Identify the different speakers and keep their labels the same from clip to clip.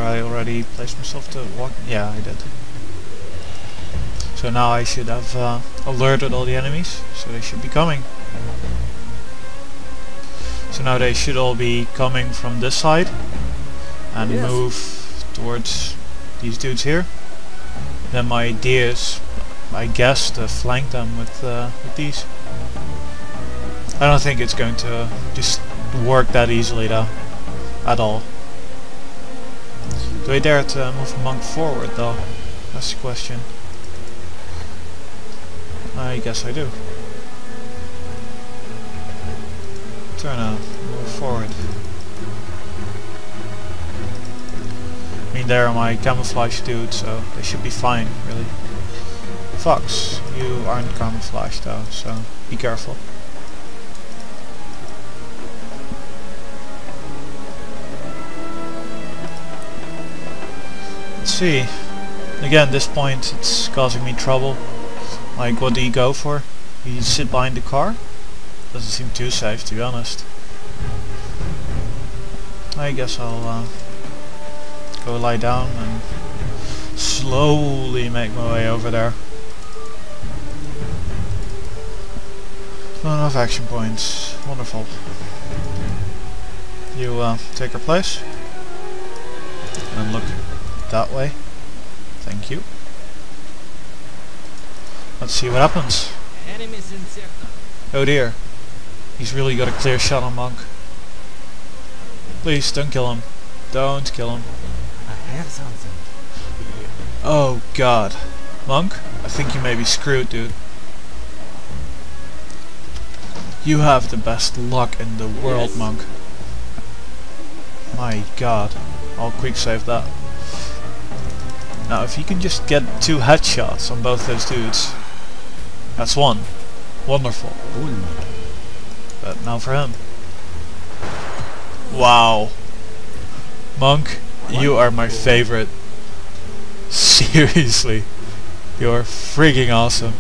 Speaker 1: I already placed myself to walk? Yeah, I did. So now I should have alerted all the enemies, so they should be coming. So now they should all be coming from this side and move towards these dudes here. Then my idea is, I guess, to flank them with these. I don't think it's going to just work that easily though, at all. Do I dare to move Monk forward though? That's the question. I guess I do. Turn out, move forward. I mean, they're my camouflage dudes, so they should be fine, really. Fox, you aren't camouflaged though, so be careful. Let's see. Again, this point it's causing me trouble. Like, what do you go for? You sit behind the car? Doesn't seem too safe, to be honest. I guess I'll go lie down and slowly make my way over there. Not enough action points. Wonderful. You take your place and look that way. Thank you. Let's see what happens. Oh dear. He's really got a clear shot on Monk. Please don't kill him. Don't kill him.
Speaker 2: I have something.
Speaker 1: Oh god. Monk, I think you may be screwed, dude. You have the best luck in the world, yes. Monk. My god. I'll quick save that. Now if you can just get 2 headshots on both those dudes. That's 1. Wonderful. But now for him. Wow. Monk, you are my favorite. Seriously. You're frigging awesome.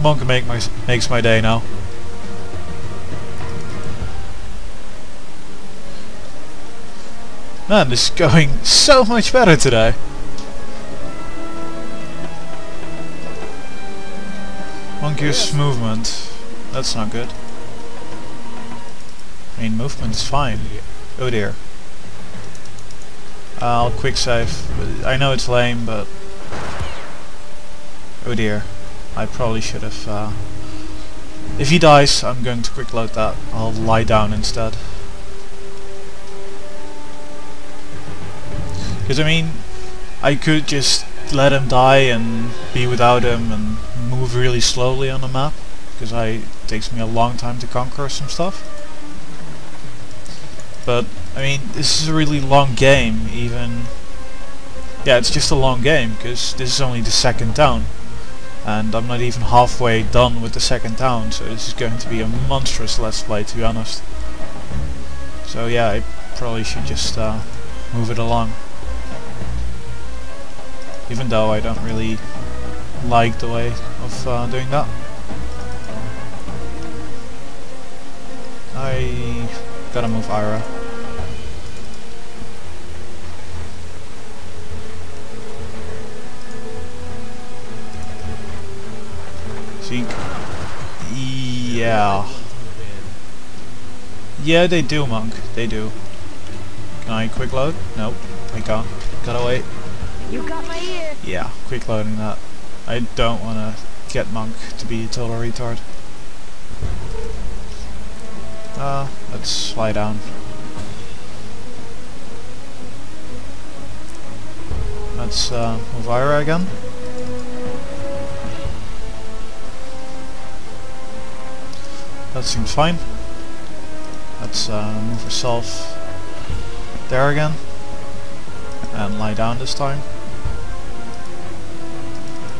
Speaker 1: Monk makes my day now. Man, this is going so much better today. Monk's movement. That's not good. I mean, movement is fine. Oh dear. I'll quick save. I know it's lame, but... oh dear. I probably should have... if he dies, I'm going to quick load that. I'll lie down instead. Because I mean, I could just let him die and be without him and move really slowly on the map. Because it takes me a long time to conquer some stuff. But, I mean, this is a really long game, even... yeah, it's just a long game, because this is only the 2nd town. And I'm not even halfway done with the 2nd town, so this is going to be a monstrous let's play, to be honest. So yeah, I probably should just move it along. Even though I don't really like the way of doing that. I gotta move Ira. See? Yeah. Yeah, they do, Monk. They do. Can I quick load? Nope, I can't. Gotta wait.
Speaker 3: You got my ear.
Speaker 1: Yeah, quick loading that. I don't wanna get Monk to be a total retard. Let's lie down. Let's move Ira again. That seems fine. Let's move herself there again. And lie down this time.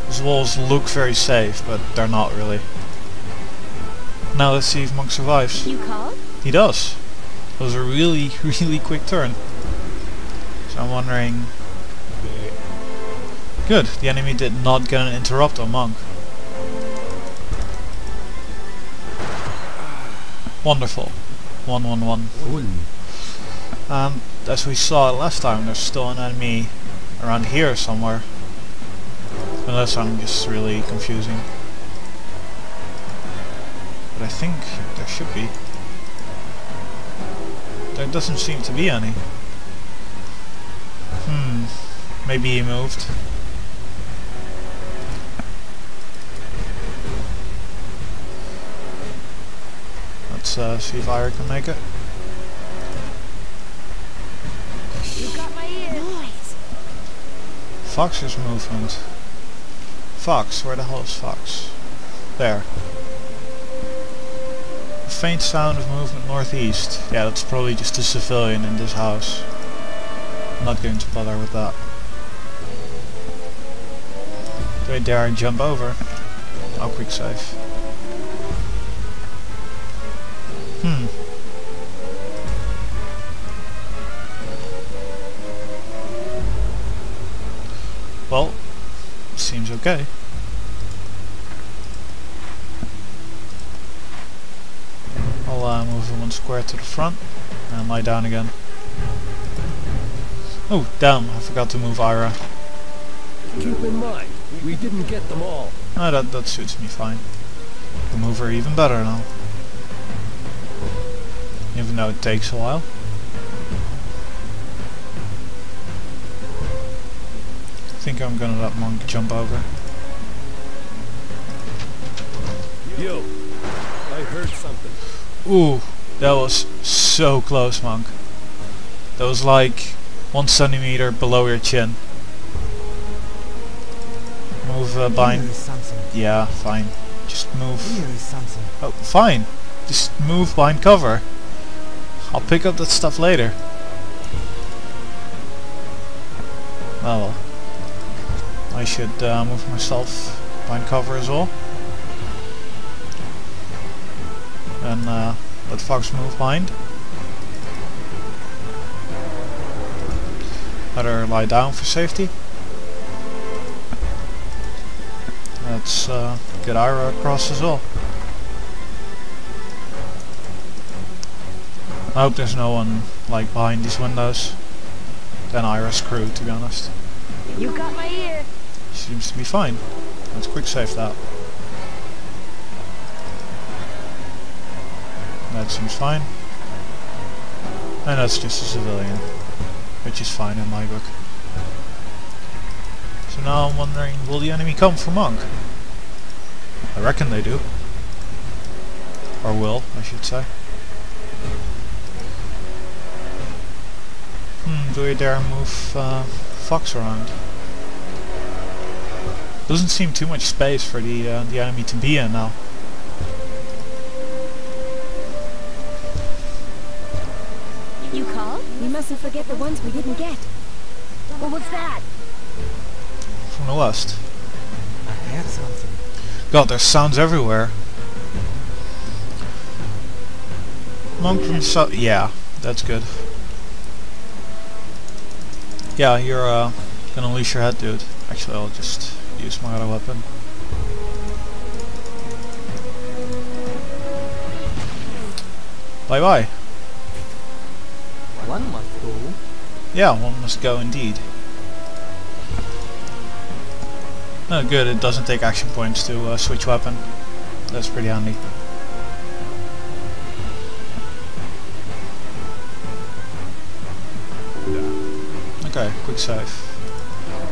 Speaker 1: These walls look very safe, but they're not really. Now let's see if Monk survives.
Speaker 3: You called?
Speaker 1: He does. It was a really, really quick turn. So I'm wondering... good, the enemy did not get an interrupt on Monk. Wonderful. 1-1-1. as we saw last time, there's still an enemy around here somewhere. Unless I'm just really confusing. But I think there should be. There doesn't seem to be any. Maybe he moved. Let's see if Ira can make it.
Speaker 3: You got my ear. Noise.
Speaker 1: Fox's movement. Fox, where the hell is Fox? There. A faint sound of movement northeast. Yeah, that's probably just a civilian in this house. I'm not going to bother with that. Do I dare jump over? Oh, quick save. Well, seems okay. I'll move one square to the front and lie down again. Oh, damn, I forgot to move Ira.
Speaker 4: Keep in mind, we didn't get them all.
Speaker 1: No, that suits me fine. I can move her even better now. Even though it takes a while. I think I'm gonna let Monk jump over.
Speaker 4: Yo, I heard something.
Speaker 1: Ooh, that was so close, Monk. That was like 1 centimeter below your chin. Move bind.
Speaker 2: Here is something.
Speaker 1: Yeah, fine. Just move.
Speaker 2: Here is something.
Speaker 1: Oh, fine. Just move bind cover. I'll pick up that stuff later. Well, I should move myself bind cover as well. And let Fox move bind. Let her lie down for safety. Let's get Ira across as well. I hope there's no one like behind these windows. Then Ira's screwed, to be honest.
Speaker 3: You got my ear.
Speaker 1: Seems to be fine. Let's quick save that. That seems fine. And that's just a civilian, which is fine in my book. So now I'm wondering, will the enemy come for Monk? I reckon they do. Or will, I should say. Do I dare move Fox around? Doesn't seem too much space for the enemy to be in now.
Speaker 3: You called?
Speaker 5: We mustn't forget the ones we didn't get.
Speaker 3: What was that?
Speaker 1: From the west.
Speaker 2: I heard something.
Speaker 1: God, there's sounds everywhere. Monk from south. Yeah, that's good. Yeah, you're gonna unleash your head, dude. Actually, I'll just use my other weapon. Bye bye.
Speaker 2: One must go.
Speaker 1: Yeah, one must go indeed. Oh, good, it doesn't take action points to switch weapon. That's pretty handy. Okay, quick save.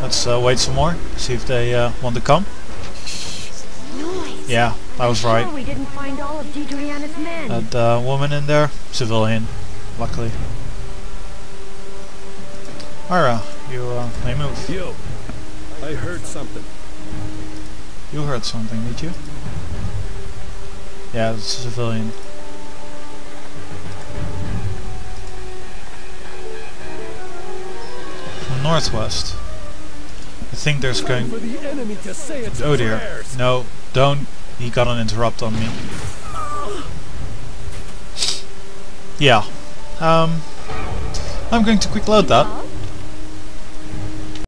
Speaker 1: Let's wait some more, see if they want to come.
Speaker 3: Noise.
Speaker 1: Yeah, I was right.
Speaker 3: Sure we didn't find all of Deidreana's men.
Speaker 1: That woman in there, civilian, luckily. Ira, you may move.
Speaker 4: Yo, I heard something.
Speaker 1: You heard something, did you? Yeah, it's a civilian. From northwest. I think there's going...
Speaker 4: For the enemy to say its
Speaker 1: Oh dear.
Speaker 4: prayers.
Speaker 1: No, don't. He got an interrupt on me. Yeah. I'm going to quick load that.